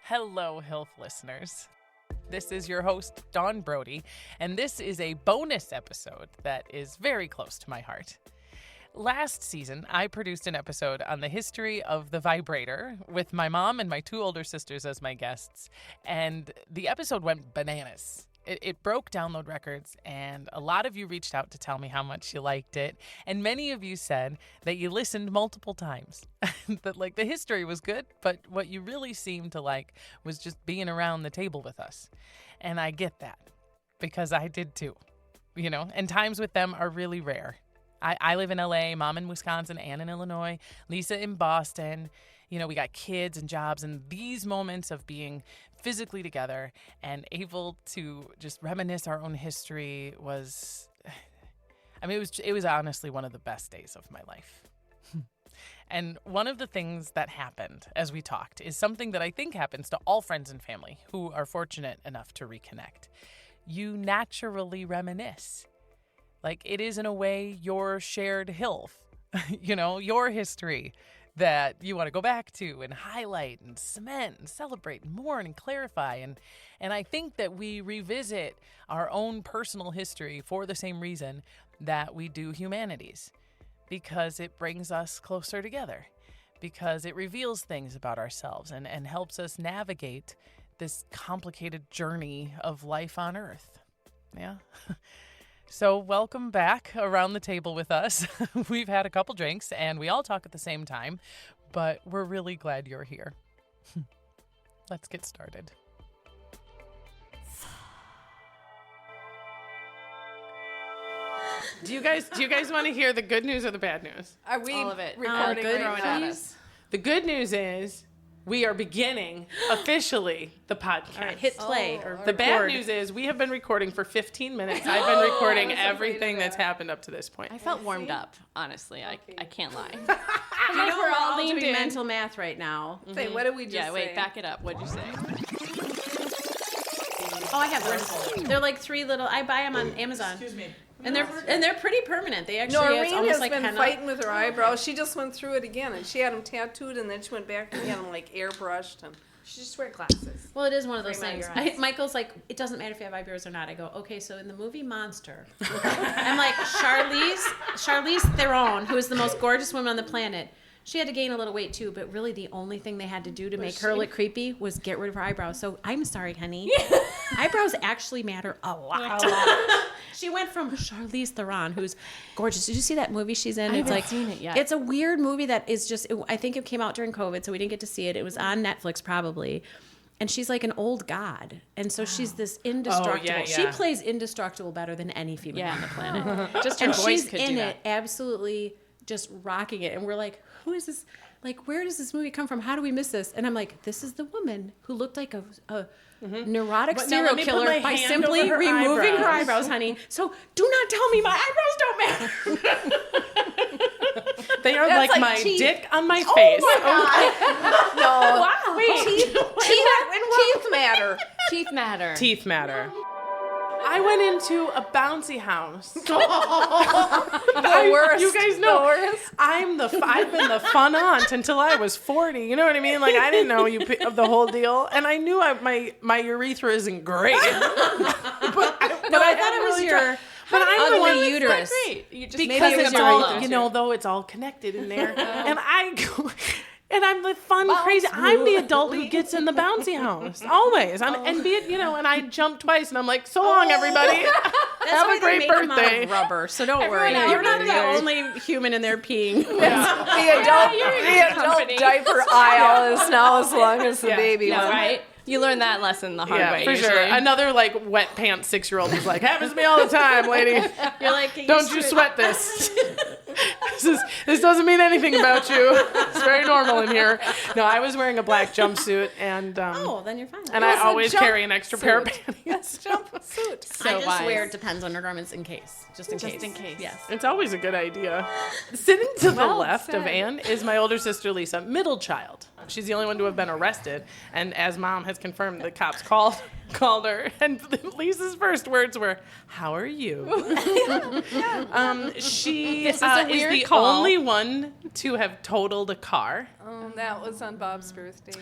Hello, HILF listeners. This is your host, Dawn Brody, and this is a bonus episode that is very close to my heart. Last season, I produced an episode on the history of the Vibrator with my mom and my two older sisters as my guests, and the episode went bananas. It broke download records, and a lot of you reached out to tell me how much you liked it, and many of you said that you listened multiple times, that like the history was good, but what you really seemed to like was just being around the table with us. And I get that, because I did too, and times with them are really rare. I live in LA, Mom in Wisconsin, Ann in Illinois, Lisa in Boston. We got kids and jobs, and these moments of being physically together and able to just reminisce our own history was, it was honestly one of the best days of my life. And one of the things that happened as we talked is something that I think happens to all friends and family who are fortunate enough to reconnect. You naturally reminisce. Like it is in a way your shared HILF, your history that you want to go back to and highlight and cement and celebrate and mourn and clarify. And I think that we revisit our own personal history for the same reason that we do humanity's, because it brings us closer together, because it reveals things about ourselves and helps us navigate this complicated journey of life on Earth. Yeah. So welcome back around the table with us. We've had a couple drinks and we all talk at the same time, but we're really glad you're here. Let's get started. Do you guys want to hear the good news or the bad news? Are we all of it recording good right now? news? The good news is we are beginning officially the podcast. All right, hit play or The bad record. news is we have been recording for 15 minutes. I've been recording everything that's happened up to this point. I felt warmed up, honestly. I can't lie. We're all leaned doing in. mental math right now. Say, what did we just say? Yeah, wait, back it up. What'd you say? Oh, I have those. They're like three little. I buy them on Amazon. Excuse me. And they're pretty permanent. They actually Noreen it's almost has like been henna. fighting with her eyebrows. She just went through it again, and she had them tattooed, and then she went back to get them like airbrushed. And She just wear glasses. Well, it is one of those Frame out things. your eyes. Michael's like, it doesn't matter if you have eyebrows or not. I go, okay, so in the movie Monster, I'm like, Charlize Theron, who is the most gorgeous woman on the planet, she had to gain a little weight too, but really the only thing they had to do to make her look creepy was get rid of her eyebrows. So I'm sorry, honey. Eyebrows actually matter a lot. She went from Charlize Theron, who's gorgeous. Did you see that movie she's in? I haven't seen it yet. It's a weird movie that is just, I think it came out during COVID, so we didn't get to see it. It was on Netflix probably. And she's like an old god. And so she's this indestructible. yeah. She plays indestructible better than any female on the planet. Just her And voice she's could in do it, that. absolutely just rocking it. And we're like, who is this? Like, where does this movie come from? How do we miss this? And I'm like, this is the woman who looked like a neurotic But now serial let me put killer my by hand simply over her removing her eyebrows. eyebrows, honey. So do not tell me my eyebrows don't matter. They are That's like like my teeth. dick on my face. no, Wow. teeth matter. Teeth matter. Teeth matter. I went into a bouncy house. The worst. You guys know The worst. I've been the fun aunt until I was 40. You know what I mean? Like I didn't know of the whole deal, and I knew my urethra isn't great. but I thought it was your. But I'm the one ugly uterus. Great. You just because maybe it was it's your all love. though it's all connected in there, and I go. And I'm the fun, crazy. I'm the adult who gets in the bouncy house always. And be it, and I jump twice, and I'm like, "So long, everybody. Have a great birthday." Rubber, so don't worry. Everyone You're not else the is. only human in there peeing. The adult diaper aisle is now as long as the baby one. Right? You learn that lesson the hard way. For usually. sure. Another wet pants 6-year-old who's like, happens to me all the time, lady. You're like, Don't you sweat this. This doesn't mean anything about you. It's very normal in here. No, I was wearing a black jumpsuit, and then you're fine. and I always carry an extra pair of panties. Jumpsuit. So I just wise. wear depends undergarments in case. Just in case. Yes. It's always a good idea. Sitting to the Well left of said. Anne is my older sister, Lisa, middle child. She's the only one to have been arrested. And as Mom has confirmed, the cops called her, and Lisa's first words were, "How are you?" She This is a is weird the call. only one to have totaled a car. That was on Bob's birthday.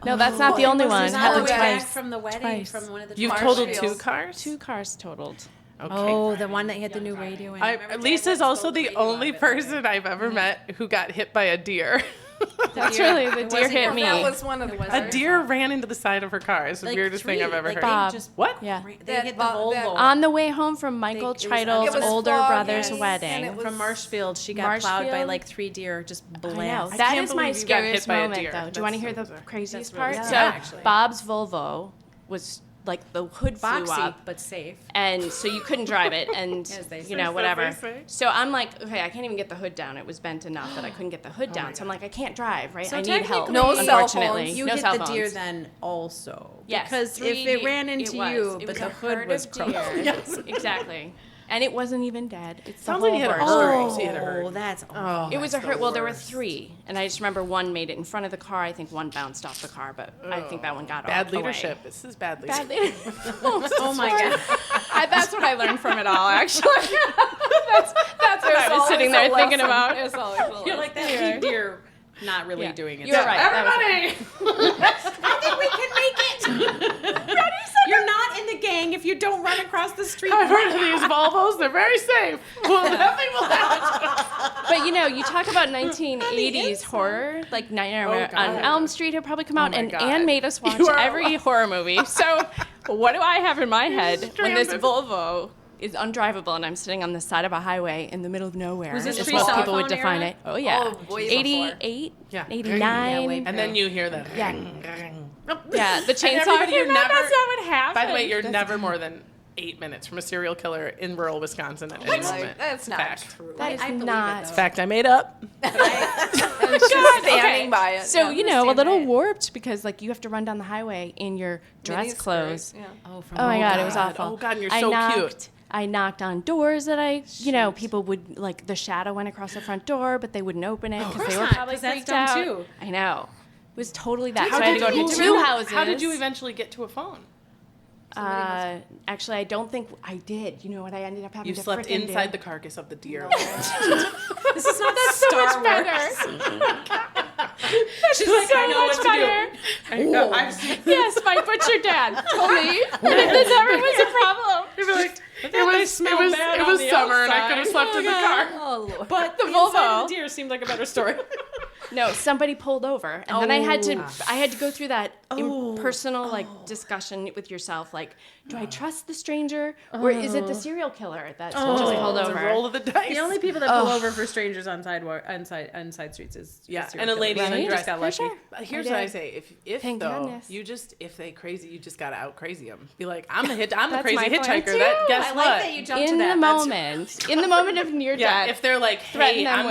No, that's not the only one. It was It on the happened way back twice. from the wedding, Twice. from one of the You've Marshfields. totaled 2 cars? 2 cars totaled. Okay. Oh, the one that had the new radio in. Remember Dad Lisa's had also the the radio only on it? person I've ever met who got hit by a deer. That's really, the It deer wasn't hit your me. That was one of the A deer ran into the side of her car. It's the Like weirdest thing I've ever like heard. they Bob. just What? Yeah. They That hit the Bob- that- Volvo. On the way home from Michael It was- Treidle's it was older foggy, brother's and wedding. it was- From Marshfield, she got plowed by Marshfield? like 3 deer, just I know. blast. That can't is my believe you got hit scariest by a moment, deer. though. Do you want to That's hear so the bizarre. craziest That's really part? sad, So actually. Bob's Volvo was like the hood flew Boxy, up, but safe. and so you couldn't drive it, and As they say. you know As whatever. they say. So I'm like, okay, I can't even get the hood down. It was bent enough that I couldn't get the hood down. So I'm like, I can't drive, right? So I need help. technically- No cell Unfortunately, phones. You no hit cell the deer phones. then also. Yes, Because 3 if it ran into it was. you, It but was the a hood herd was of deer. crushed. Exactly. And it wasn't even dead. It's the Sounds whole like you had a horse. heart. So you had a hurt. Oh, that's Oh, It was a that's hurt. the Well, there were worst. 3, and I just remember one made it in front of the car. I think one bounced off the car, but I think that one got Bad away. leadership. This is bad leadership. Bad Oh my god. That's what I learned from it all, actually. that's what I was sitting there thinking about. It's always a You're like that lead deer not really Yeah. doing it. You're right. That was Everybody! I think we can make it. You're not in the gang if you don't run across the street. I've heard of these Volvos. They're very safe. Well, nothing will happen. But you know, you talk about 1980s horror, like Nightmare God. on Elm Street had probably come out, my and God. Anne made us watch You are every horror movie. So, what do I have in my head when this stranded. Volvo is undrivable and I'm sitting on the side of a highway in the middle of nowhere? Was this as pre-cell most people would phone define era? it. Oh yeah, Oh, way before. 88, Yeah. 89. Yeah, way And then you hear that. Yeah. Yeah, the chainsaw. everybody, you're came out, never- that's not what happened. By the way, you're That's- never more than 8 minutes from a serial killer in rural Wisconsin at any moment. That's not Fact. true. That is I believe not. it, though. Fact I made up. She's standing by it. So, Yeah. you know, a understand little that. warped because, like, you have to run down the highway in your dress Miniskirt, clothes. Yeah. Oh, from Oh my God, it was God. awful. Oh, God, and you're I so knocked, cute. I knocked on doors that people would, like, the shadow went across the front door, but they wouldn't open it because they were not, probably 'cause that's freaked dumb, out. too. I know. It was totally that. How So I had did to go you- to 2 houses. How did you eventually get to a phone? Actually, I don't think I did. You know what I ended up having You to slept frickin' inside do? the carcass of the deer. This is not that So Star much Wars. better. She's like, so I know much what better. to do. I know, I've seen Yes, my butcher dad told me that if this ever was a problem. You'd be like, it was summer and I could have slept in the car. Oh, Lord. But the Inside Volvo. of the deer seemed like a better story. No, somebody pulled over, and then I had to go through that impersonal discussion with yourself, like, do I trust the stranger or is it the serial killer that's just pulled It's over? a roll of the dice. The only people that pull over for strangers on side streets is Yeah, serial and a lady killers. in a You dress. just got For lucky. sure. Here's I what I did. say: if Thank though goodness. if they crazy, you just gotta out crazy them. Be like, I'm the That's crazy my plan, hitchhiker. too. That guess I what? like that you jumped to In that. the That's- moment of near Yeah, death. if they're like, Threaten hey, them I'm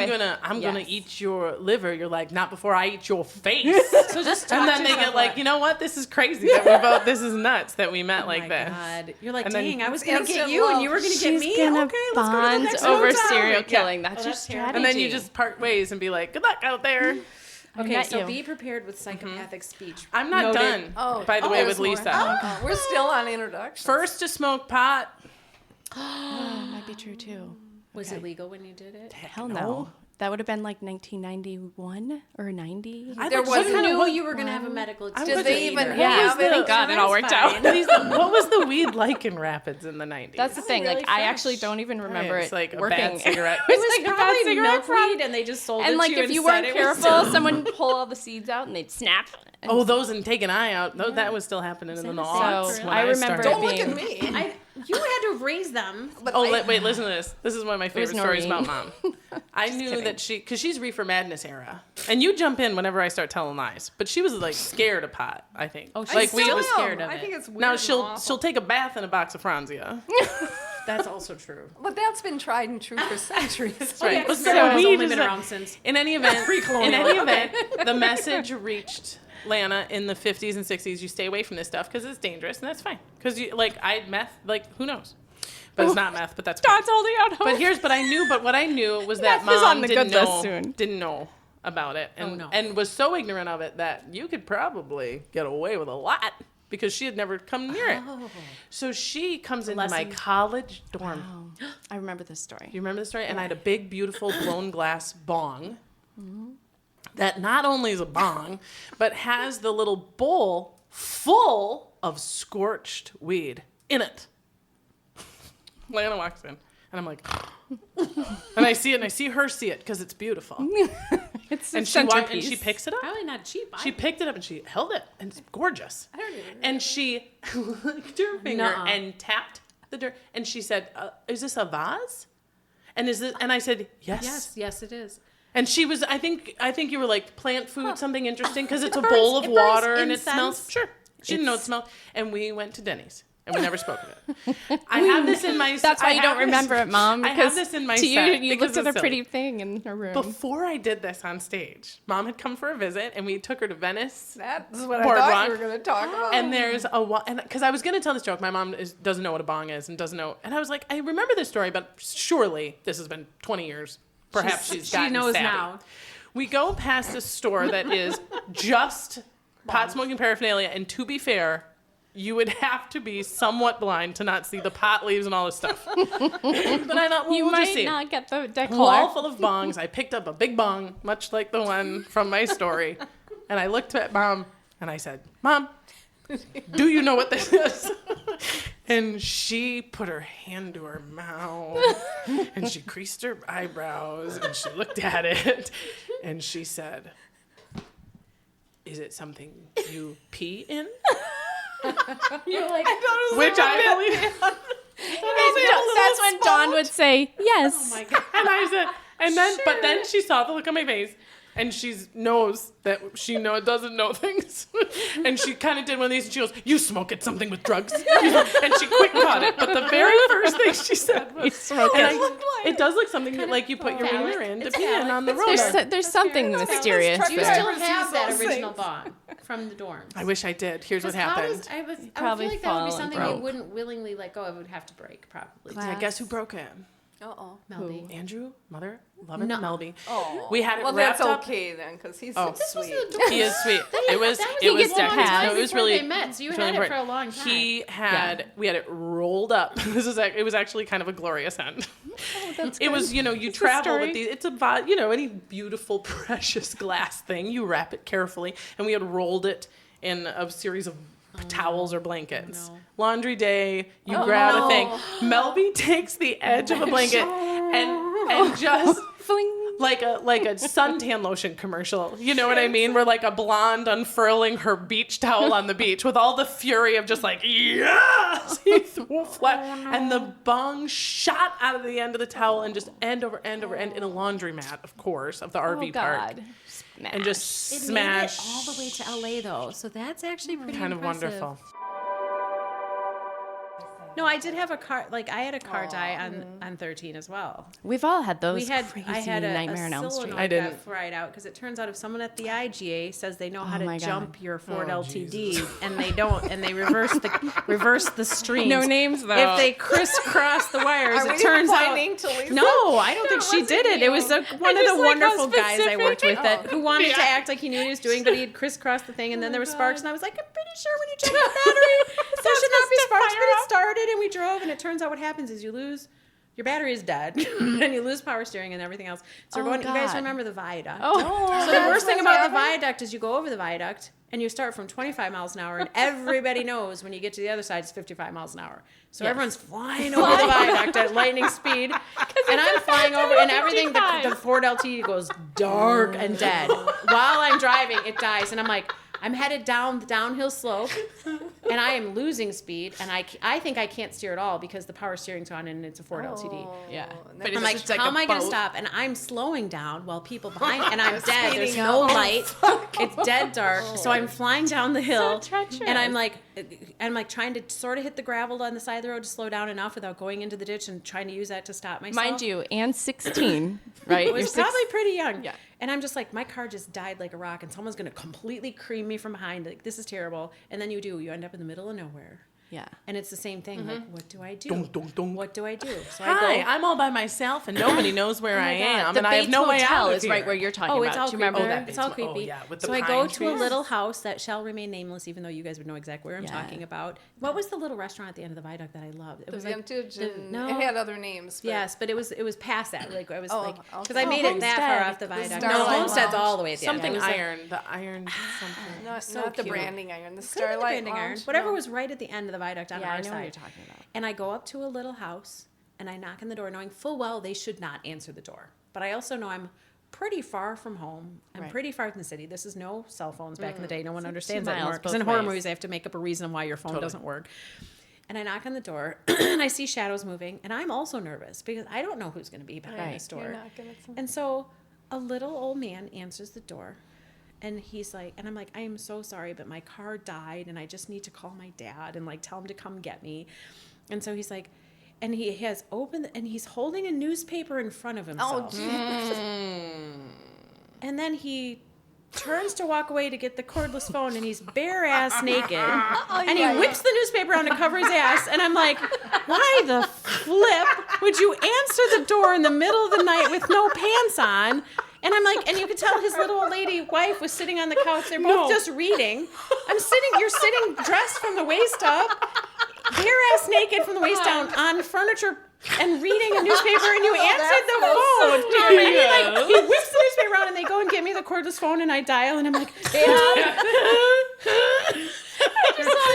with- gonna Yes. eat your liver, you're like, not before I eat your face. So just And then they get like, you know what? This is crazy that we both. This is nuts that we met like my this. God. You're like, And then dang, I was going to get instant you and love. you were going to get She's me. gonna Okay, let's go to the bond next over hotel. serial Yeah. killing. That's your that's terrible. strategy. And then you just part ways and be like, good luck out there. Okay, met so you. be prepared with psychopathic speech. I'm not Noted. done. Oh, by the way, with there's more. Lisa. We're still on introduction. First to smoke pot. might be true too. Was it legal when you did it? Hell no. That would have been like 1991 or 90. I There thought was you You knew knew what- you were going to have a medical I'm experience. Did they even What have was it? the- Thank God it all worked out. What was the weed like in Rapids in the 90s? That's the thing. really like, I fresh. actually don't even remember It's it like a working. bad cigarette. It It's was like a bad probably cigarette milkweed, and they just sold it And like, to you if you and weren't said it was careful, someone would pull all the seeds out and they'd snap. And Oh, those and take an eye out. That was still happening in the the aughts same when I I remember started. it Don't look being- at me. You had to have raised them. But Oh, I- wait, listen to this. This is one of my favorite stories Noreen. about Mom. I knew kidding. that because she's Reefer Madness era. And you jump in whenever I start telling lies. But she was like scared of pot, I think. Oh, like she still we is scared of I it. think it's weird. Now and awful. she'll take a bath in a box of Franzia. That's also true. But that's been tried and true for centuries. That's right. Yeah, But so it's weed only is been like- around since. In any event, Pre-colonial. the message reached Lana in the 50s and 60s. You stay away from this stuff because it's dangerous, and that's fine. Because I meth, like who knows? But it's not meth. But that's fine. God's holding out hope. But what I knew was that Meth is Mom on the didn't good list know. soon. Didn't know about it and, no. and was so ignorant of it that you could probably get away with a lot because she had never come near it. So she comes into my college dorm. Wow. I remember this story. You remember the story? And I had a big, beautiful blown glass bong that not only is a bong, but has the little bowl full of scorched weed in it. Lana walks in, and I'm like, and I see it, and I see her see it because it's beautiful. It's And a she walked, and centerpiece. she picks it up. Probably not cheap. She picked it up and she held it, and it's gorgeous. I don't even And she licked her finger Nuh-uh. and tapped the dirt, and she said, "Is this a vase?" And is this? And I said, "Yes." Yes, it is. And she was, I think you were like plant food, something interesting, because it's a burns- bowl of it burns water and it incense. smells. Sure, she didn't know it smelled. And we went to Denny's. And we never spoke of it. I have this in my. That's why I you have don't remember it, Mom. I Because have this in my to you, set you because looked at a it's pretty silly. thing in her room. Before I did this on stage, Mom had come for a visit, and we took her to Venice. That's what I Boardwalk. thought you were going to talk about. And there's and because I was going to tell this joke, my mom doesn't know what a bong is and doesn't know. And I was like, I remember this story, but surely this has been 20 years. Perhaps she's she gotten knows savvy. now. We go past a store that is just pot smoking paraphernalia, and to be fair, you would have to be somewhat blind to not see the pot leaves and all this stuff. But I thought, well, you we'll might just see. not get the decor. Wall full of bongs. I picked up a big bong, much like the one from my story, and I looked at Mom and I said, "Mom, do you know what this is?" And she put her hand to her mouth and she creased her eyebrows and she looked at it and she said, "Is it something you pee in?" You're like, Which I believe. that's when Dawn would say yes. Oh my God. And I said, and then, but then she saw the look on my face, and she knows that she doesn't know things, and she kind of did one of these, and she goes, "You smoke it something with drugs," and she quick caught it. But the very first thing she said was, "It does look something that, like you put your finger in to pee in on the road." There's something mysterious truck Do you there. still drivers have use that those original things. bong from the dorms? I wish I did. Here's what happened. I would probably feel like that would be fall and something you broke. wouldn't willingly let go of. It would have to break, probably. Glass. Yeah, guess who broke it? Uh-oh. Melby. Andrew, mother, lover, No. Melby. Oh. We had it well, wrapped that's up. okay then, because he's Oh. so This was sweet. the dorm. He is sweet. It was. That was It a was. long time No, it was before really. they met, so you it's had really it for a important. long time. He had. We had it rolled up. It was actually kind of a glorious end. It was. You travel with these. It's about any beautiful, precious glass thing. You wrap it carefully, and we had rolled it in a series of towels or blankets. no. Laundry day, you grab a thing. Melby takes the edge of a blanket and just like a suntan lotion commercial. You know what I mean? Where like a blonde unfurling her beach towel on the beach with all the fury of just like, yes! He threw flat, and the bong shot out of the end of the towel and just end over end over end in a laundromat, of course, of the RV park. And just It smash. made it all the way to LA though, so that's actually pretty Kind of impressive. wonderful. No, I did have a car. Like I had a car die on 13 as well. We've all had those I crazy had a Nightmare on Elm Street. solenoid I didn't. got fried out because it turns out if someone at the IGA says they know how my to God. jump your Ford LTD and they don't, and they reverse the streams. No names, though. If they crisscross the wires, Are it we turns out. pointing to Lisa? No, I don't think she wasn't did it. you. It was one of just the like how wonderful guys I worked with specific. who wanted to act like he knew what he was doing, but he had crisscrossed the thing, and then there were sparks, and I was like, I'm pretty sure when you check the battery, there should not be sparks, but it started, and we drove, and it turns out what happens is you lose. Your battery is dead, and you lose power steering and everything else. So we're going. You guys God. remember the viaduct? Oh. So the worst thing about the viaduct is you go over the viaduct and you start from 25 miles an hour, and everybody knows when you get to the other side it's 55 miles an hour. So everyone's flying over the viaduct at lightning speed, and I'm flying over, and everything. The Ford LT goes dark and dead. While I'm driving, it dies, and I'm like. I'm headed down the downhill slope, and I am losing speed, and I think I can't steer at all because the power steering's on and it's a Ford LTD. Yeah. But I'm like, just like how a am I going to boat. stop? And I'm slowing down while people behind, and I'm dead. There's Speeding no up. light. It's dead dark. So I'm flying down the hill, treacherous. and I'm like trying to sort of hit the gravel on the side of the road to slow down enough without going into the ditch and trying to use that to stop myself. Mind you, and 16, right? I was probably pretty young. Yeah. And I'm just like, my car just died like a rock, and someone's going to completely cream me from behind. Like, this is terrible. And then you end up in the middle of nowhere. Yeah. And it's the same thing. Like, what do I do? Dun, dun, dun. What do I do? So Hi, I go. I'm all by myself and nobody knows where I am, The and I have Bates no way Motel out of is here. right where you're talking Oh, about. it's all Do you remember? creepy. that It's all Bates Mo- creepy. yeah, with the so I pine go to a trees. little house that shall remain nameless, even though you guys would know exactly where I'm Yeah. talking about. What was the little restaurant at the end of the viaduct that I loved? It The was vintage, and no. it had other names. But Yes, but it was past that. Like I was Oh, because okay. I made it that far Homestead. off the viaduct. Starlight No, Homestead's Lounge. all the way at the end. Something It was like- iron, the iron something. Not, so not the cute. branding iron, the Could have been the Starlight branding iron. Lounge. Whatever No. was right at the end of the viaduct on Yeah, our I know what side. you're talking about. And I go up to a little house and I knock on the door knowing full well they should not answer the door. But I also know I'm pretty far from home. I'm Right. pretty far from the city. This is no cell phones back in the day. No one understands 2 that anymore. miles Because in both horror ways. movies, they have to make up a reason why your phone Totally. doesn't work. And I knock on the door and I see shadows moving. And I'm also nervous because I don't know who's going to be behind Right. this door. You're not gonna see- And so a little old man answers the door. And he's like, and I'm like, I am so sorry, but my car died and I just need to call my dad and like tell him to come get me. And so he's like, and he has opened, and he's holding a newspaper in front of himself. And then he turns to walk away to get the cordless phone, and he's bare ass naked. And he whips the newspaper around to cover his ass. And I'm like, why the flip would you answer the door in the middle of the night with no pants on? And I'm like, and you could tell his little old lady wife was sitting on the couch. They're both just reading. You're sitting dressed from the waist up, bare ass naked from the waist down on furniture and reading a newspaper, and you answered the phone. And he whips the newspaper around, and they go and get me the cordless phone, and I dial, and I'm like,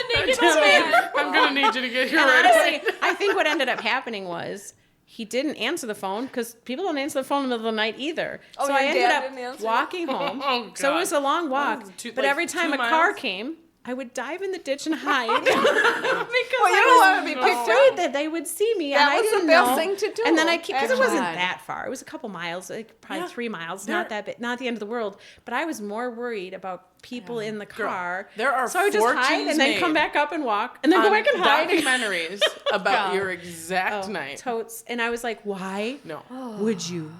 I'm gonna need you to get your and right honestly, I think what ended up happening was he didn't answer the phone because people don't answer the phone in the middle of the night either. Oh, so your I ended dad up didn't answer? walking home. Oh, So it God. was a long walk. was But like every time 2 a car miles? came, I would dive in the ditch and hide because Well, you I don't was want to be picked afraid up. that they would see me. That and I was the didn't best know. thing to do, And then I keep because it wasn't actually. that far. It was a couple miles, like probably Yeah. 3 miles, There- not that big, not the end of the world. But I was more worried about people in the car. there are so I would just hide fortunes and then come made back up and walk and then go back and hide. documentaries about your exact night. Totes. And I was like, why No. would you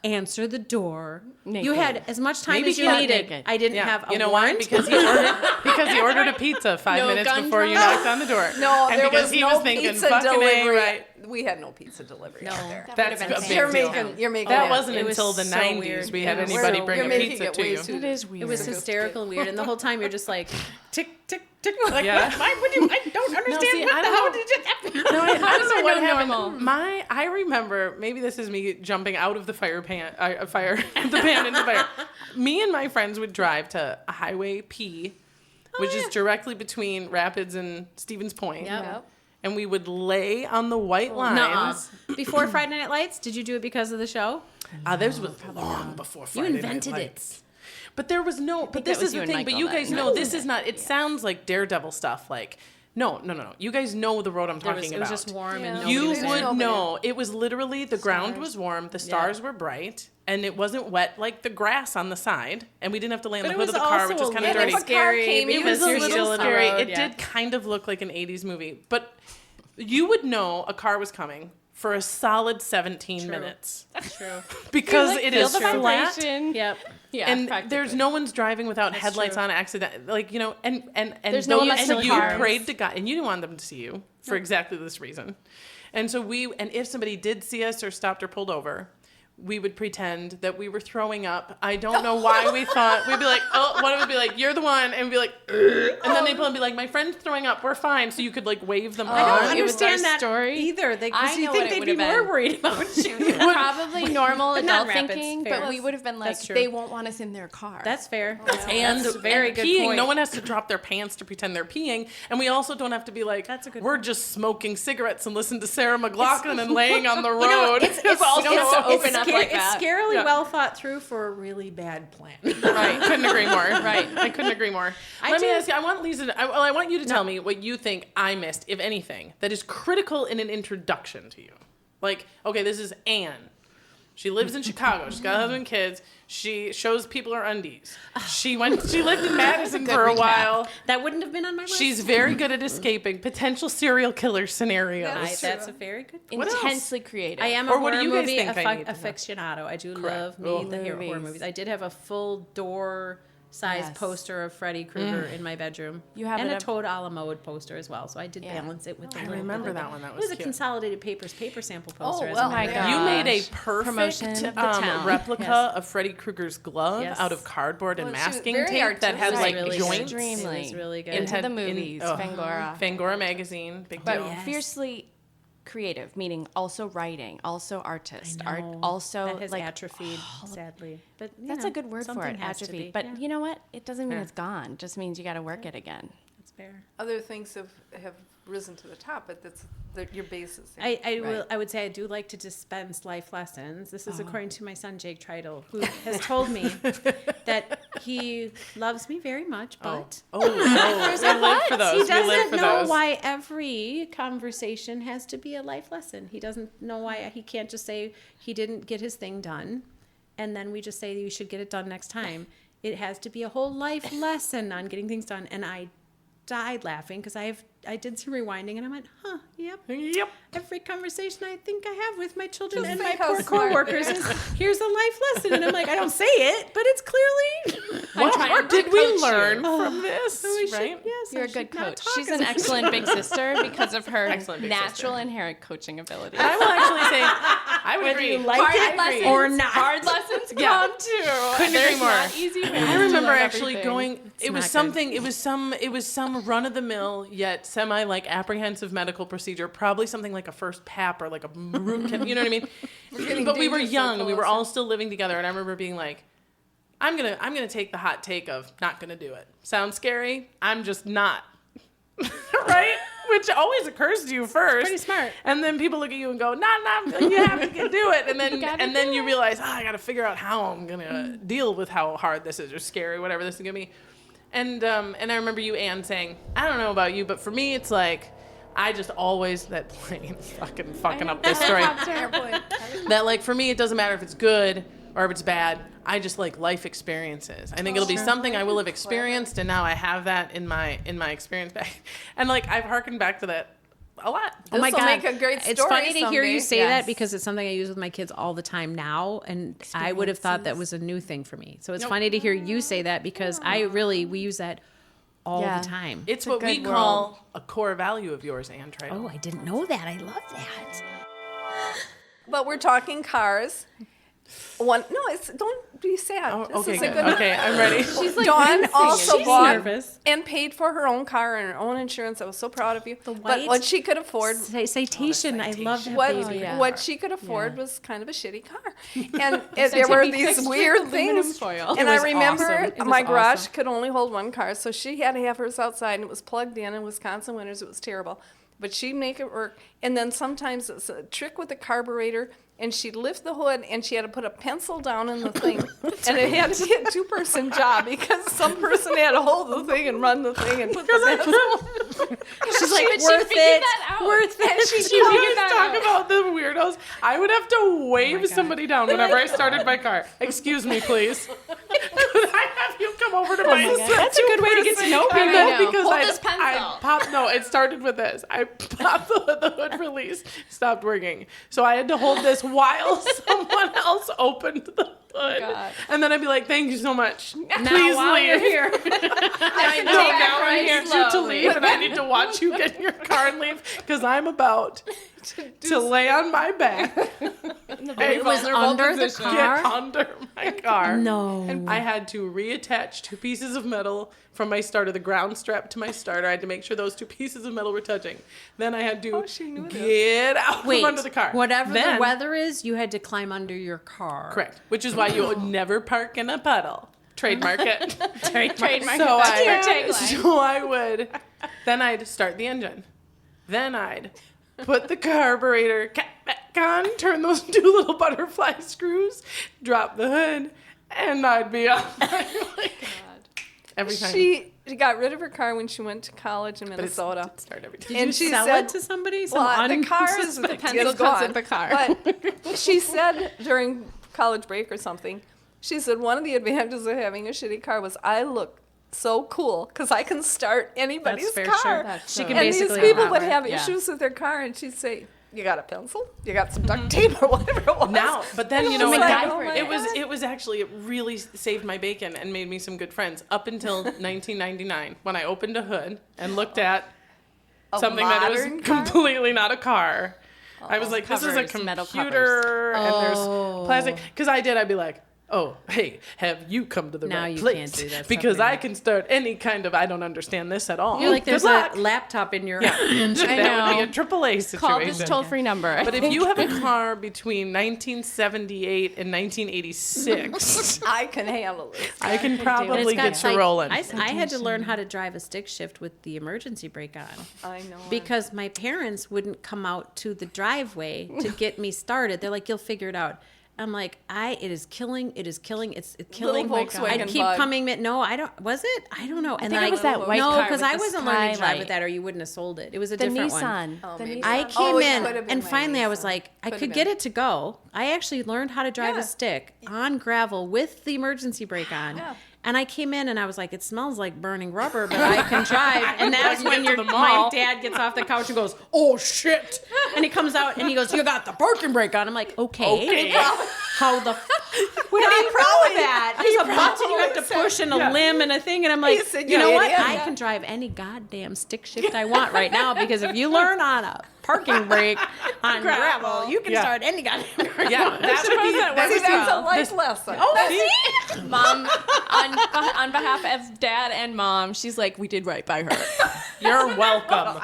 answer the door? Naked. You had as much time Maybe as you he was needed. naked. I didn't Yeah, have a you know why? warrant. Because he ordered a pizza 5 No minutes gun before you drive? knocked on the door. No, and there because was he no was thinking, pizza fucking delivery. A, right? We had no pizza delivery out there. That's been a big You're deal. making That yeah, wasn't it was until the so 90s weird. we had It was anybody so bring You're a making pizza it to way you. too- It is weird. It was hysterical and weird. And the whole time you're just like, tick, tick, tick. Like, Yeah. why would you? I don't understand. see, what I the don't hell know. did you No, I don't know what so happened. normal. I remember, maybe this is me jumping out of the the pan into fire. Me and my friends would drive to Highway P, which is directly between Rapids and Stevens Point. Yep. And we would lay on the white Nuh-uh. lines. Before Friday Night Lights, did you do it because of the show? This was long before You Friday invented Night it. Lights. But there was no. But that this was is you the and thing. But Michael you that guys know invented this is it. not. It sounds like Daredevil stuff. Like no. You guys know the road I'm It talking was about. just warm Yeah. and nobody You was there. would nobody. know. It was literally the ground was warm, the stars were bright, and it wasn't wet like the grass on the side, and we didn't have to lay on But the it hood was of the car, also which is a kind of little dirty. scary came, It was because a you're little still in the scary. road, It yeah. did kind of look like an 80s movie, but you would know a car was coming for a solid 17 minutes That's true. because Like, it feel is the flat. vibration. Yep. Yeah, And practically. there's no one's driving without That's headlights true. on accident, like and There's no you, electric and you cars. prayed to God, and you didn't want them to see you for exactly this reason. And so if somebody did see us or stopped or pulled over, we would pretend that we were throwing up. I don't know why we thought we'd be like, oh, one would be like, you're the one, and we'd be like, ugh. And then they'd pull and be like, my friend's throwing up, we're fine. So you could like wave them I on. don't it was understand our that story. either. I Because you know think what it they'd be would've more been. worried about you. Probably normal But not adult rapids, thinking, fair. but we would have been like, That's true. they won't want us in their car. That's fair. And That's a very good peeing, point. no one has to drop their pants to pretend they're peeing, and we also don't have to be like, That's a good we're point. just smoking cigarettes and listen to Sarah McLachlan and laying on the road. it's also open up like that. It's scarily Yeah. well thought through for a really bad plan. Right, couldn't agree more. Right, I couldn't agree more. Let me do- ask you. I want Lisa. I want you to tell me what you think I missed, if anything, that is critical in an introduction to you. Like, okay, this is Anne. She lives in Chicago. She's got a husband and kids. She shows people her undies. She lived in Madison for a while. That wouldn't have been on my list. She's very good at escaping potential serial killer scenarios. That's a very good point. What else? intensely creative. I am a Or what do horror you guys movie think I need to know? aficionado. I do Correct. love me Oh. the horror movies. I did have a full door size Yes. poster of Freddy Krueger in my bedroom. You have and it a up- Toad a la mode poster as well. So I did balance it with. I remember that one. That It was was a cute. Consolidated Papers paper sample poster. as well, well. my You made a Promotion perfect of the town. replica Yes. of Freddy Krueger's glove Yes. out of cardboard and Well, she was masking very tape that had It was like really joints. good. It Extremely. was really good. Into had- the movies, Fangora. Fangora magazine, big But deal. Yes. fiercely creative, meaning also writing, also artist, art, know. also that has like atrophied, sadly. But you that's know, a good word for something it, has to atrophy. be. But Yeah, you know what? It doesn't mean it's gone. It just means you got to work it again. that's fair. Other things have risen to the top, but your base is the same. I would say I do like to dispense life lessons. This is according to my son Jake Tritle, who has told me that he loves me very much, but we live for those. he We live doesn't for know those. why every conversation has to be a life lesson. He doesn't know why he can't just say he didn't get his thing done, and then we just say you should get it done next time. It has to be a whole life lesson on getting things done, and I died laughing because I did some rewinding and I went, yep. Yep. Every conversation I think I have with my children Just and say my how poor smart coworkers it is, here's a life lesson. And I'm like, I don't say it, but it's clearly. What did we learn from this? Right? Yes, You're I a good should not coach. talk She's as an much. excellent big sister because of her Excellent big natural sister. inherent coaching ability. I will actually say, I would Whether agree. you like Hard it lessons or not. Hard lessons Yeah. come too. Couldn't agree There's more. not easy ways I to remember learn actually everything. going. It was not something. It was some run of the mill yet semi like apprehensive medical procedure. Probably something like a first PAP or like a root canal. You know what I mean? But we were dangerously young and we were close. all still living together. And I remember being like, I'm gonna take the hot take of not gonna do it. Sounds scary. I'm just not. Right? Which always occurs to you first. Pretty smart. And then people look at you and go, nah, you have to do it. And then gotta then do you realize, I got to figure out how I'm going to deal with how hard this is or scary, whatever this is going to be. And I remember you, Anne, saying, I don't know about you, but for me, it's like, I just always, that plane is fucking up this story. That like, for me, it doesn't matter if it's good or if it's bad. I just like life experiences. I think it'll be something I will have experienced, and now I have that in my experience back. And like I've harkened back to that a lot. Oh my This'll God. make a great It's story funny to hear you someday. say Yes. that because it's something I use with my kids all the time now. And I would have thought that was a new thing for me. So it's funny to hear you say that because we use that all Yeah. the time. It's a what we good call a core value of yours, Anne Triton. Oh, I didn't know that. I love that. But we're talking cars. Don't be sad. Oh, This okay, is a good. good Okay, I'm ready. She's like Dawn also She's bought nervous. and paid for her own car and her own insurance. I was so proud of you. But white what she could afford, Citation. I love that what baby. yeah. what she could afford was kind of a shitty car, and there were these weird things. foil. And It I was remember awesome. It was my garage awesome. could only hold one car, so she had to have hers outside, and it was plugged in Wisconsin winters. It was terrible, but she'd make it work. And then sometimes it's a trick with the carburetor. And she'd lift the hood, and she had to put a pencil down in the thing, and it had to be a two-person job because some person had to hold the thing and run the thing and put the pencil. She's like, But she worth figured it. that out. Worth it. She You figured guys that talk out. about the weirdos. I would have to wave somebody down whenever I started my car. Excuse me, please. Could I have you come over to my That's a good way to get to know I people. know, know. because Hold I this pencil. popped. No, it started with this. I popped the hood release, stopped working, so I had to hold this while someone else opened the hood, God. and then I'd be like, "Thank you so much. Now, Please while leave." you're here. I know Take now that I right need you to slowly. leave, and I need to watch you get in your car and leave because I'm about to lay on my back. It was under the Get car? under my car. No. And I had to reattach 2 pieces of metal from my starter, the ground strap to my starter. I had to make sure those 2 pieces of metal were touching. Then I had to get out Wait, from under the car. whatever Then- the weather is, you had to climb under your car. Correct. Which is why you would never park in a puddle. Trademark it. Trademark. So That's your tagline. I would, then I'd start the engine. Then I'd put the carburetor cap back on, turn those 2 little butterfly screws, drop the hood, and I'd be on my way. Every time. She got rid of her car when she went to college in But it's- Minnesota. it started every time. Did And you she sell said- it to somebody? Well, the car is pencil is comes gone. with the car. But she said during college break or something, she said one of the advantages of having a shitty car was I look so cool because I can start anybody's fair, car. sure. That's She so can And nice. these basically people have would it. have Yeah. issues with their car, and she'd say, You got a pencil? You got some duct tape or whatever it was. Now, but then, you know, was what? like, oh my it was actually, it really saved my bacon and made me some good friends up until 1999 when I opened a hood and looked at something that was modern car? completely not a car. I was like, this is a Covers, metal computer and there's plastic. Because I'd be like, oh, hey, have you come to the Now right you place? can't do that stuff Because I anymore. can start any kind of, I don't understand this at all. You're like, there's Good luck. a laptop in your That would be a AAA situation. Call this toll-free number. But if you have a car between 1978 and 1986, I can handle this. I can And probably it's got get you like- rolling. I had to learn how to drive a stick shift with the emergency brake on. I know. Because my parents wouldn't come out to the driveway to get me started. They're like, you'll figure it out. I'm like, it is killing, it's killing. Little Volkswagen I keep bug. coming, no, I don't, was it? I don't know. And think it was that white no, car because with I the wasn't learning to drive skylight. with that or you wouldn't have sold it. It was a the different one. Nissan. The maybe. Nissan. I Oh, came it in could have been and my finally I was Nissan. like, I Could could have get been. it to go. I actually learned how to drive Yeah. a stick on gravel with the emergency brake on. Yeah. And I came in and I was like, it smells like burning rubber, but I can drive. And that's when get to the my mall. dad gets off the couch and goes, oh shit. And he comes out and he goes, you got the parking brake on. I'm like, okay. How the What are you proud of that? There's a button you have to push and a limb and a thing. And I'm like, said, you know "You what? idiot." I can drive any goddamn stick shift I want right now because if you learn on a parking brake on gravel, you can Yeah. start any goddamn car. Yeah, that would be See, that's a life lesson. Oh, Mom, on behalf of Dad and Mom, she's like, we did right by her. You're welcome.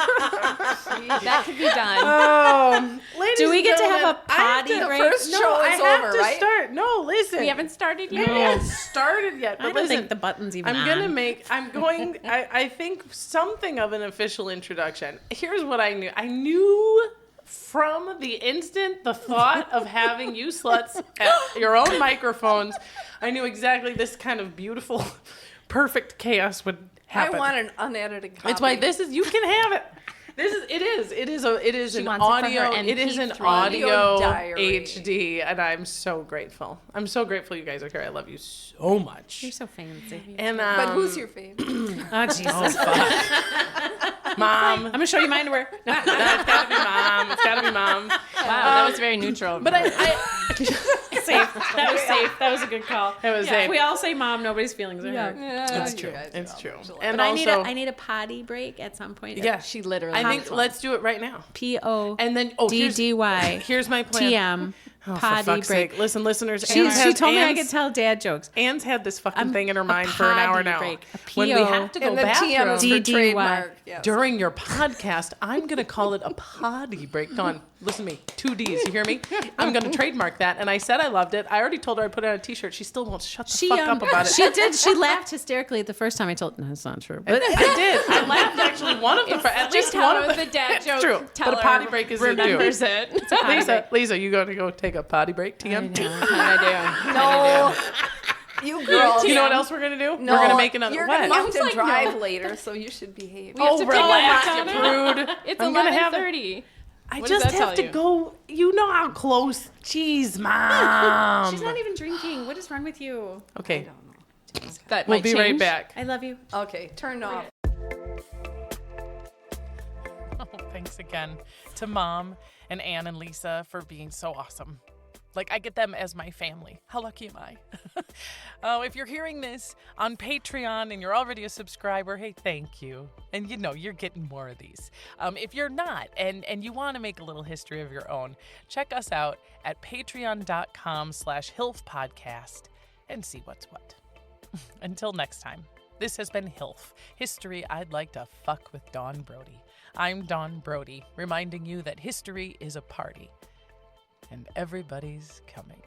That could be done. Ladies Do we get to and have a gentlemen, I have potty to- break? First No, show I is have over, to right? start. No, listen. We haven't started We yet. haven't started yet. I But don't listen, think the button's even I'm on. gonna make. I'm going. I think something of an official introduction. Here's what I knew. I knew from the instant the thought of having you sluts at your own microphones, I knew exactly this kind of beautiful, perfect chaos would I happen. want an unedited copy. It's why this is. You can have it. It is She an wants it for her audio. It is an MP3. audio diary. HD, and I'm so grateful. I'm so grateful you guys are here. I love you so much. You're so fancy. And But who's your favorite? Oh, Jesus. Mom? I'm going to show you my underwear. No, it's gotta be mom. It's gotta be mom. Wow, that was very neutral. But I Safe. That was safe. That was a good call. It was If safe. we all say mom, nobody's feelings are hurt. It's true. It's true. And But also, I need a potty break at some point. yeah, she literally. I think let's do it right now. And then PODDY here's my plan. TM Oh, for potty fuck's break. sake. Listen, listeners. She Anne's told me I Anne's- could tell dad jokes. Anne's had this fucking thing in her a mind for an hour potty now. break, a When we PO. have to go And the TM is for bathroom DDY. trademark. Yes. during your podcast, I'm going to call it a potty break. Dawn, listen to me. 2 Ds, you hear me? I'm going to trademark that. And I said I loved it. I already told her I'd put it on a t-shirt. She still won't shut the fuck up about it. She did. She laughed hysterically the first time I told. No, it's not true. But I did. I laughed actually one of the at least just one how of the dad it's joke true. teller But a potty break is a do. remembers it. Lisa, you going to go take a potty break, TM? I do. No. You girls. You know what else we're going to do? No, We're going to make another You're what? going to have to like drive no. later, so you should behave. We have to pick a relax, lock you on it. prude. It's I'm gonna have it. 11:30. I What does just that have tell to you? go. You know how close. Jeez, Mom. she's not even drinking. What is wrong with you? Okay, That we'll might be right change. back. I love you. Okay, turn off. Oh, thanks again to Mom and Anne and Lisa for being so awesome. Like, I get them as my family. How lucky am I? If you're hearing this on Patreon and you're already a subscriber, hey, thank you. And you know, you're getting more of these. If you're not and you want to make a little history of your own, check us out at patreon.com/HILF podcast and see what's what. Until next time, this has been HILF, History I'd Like to Fuck with Dawn Brody. I'm Dawn Brody, reminding you that history is a party, and everybody's coming.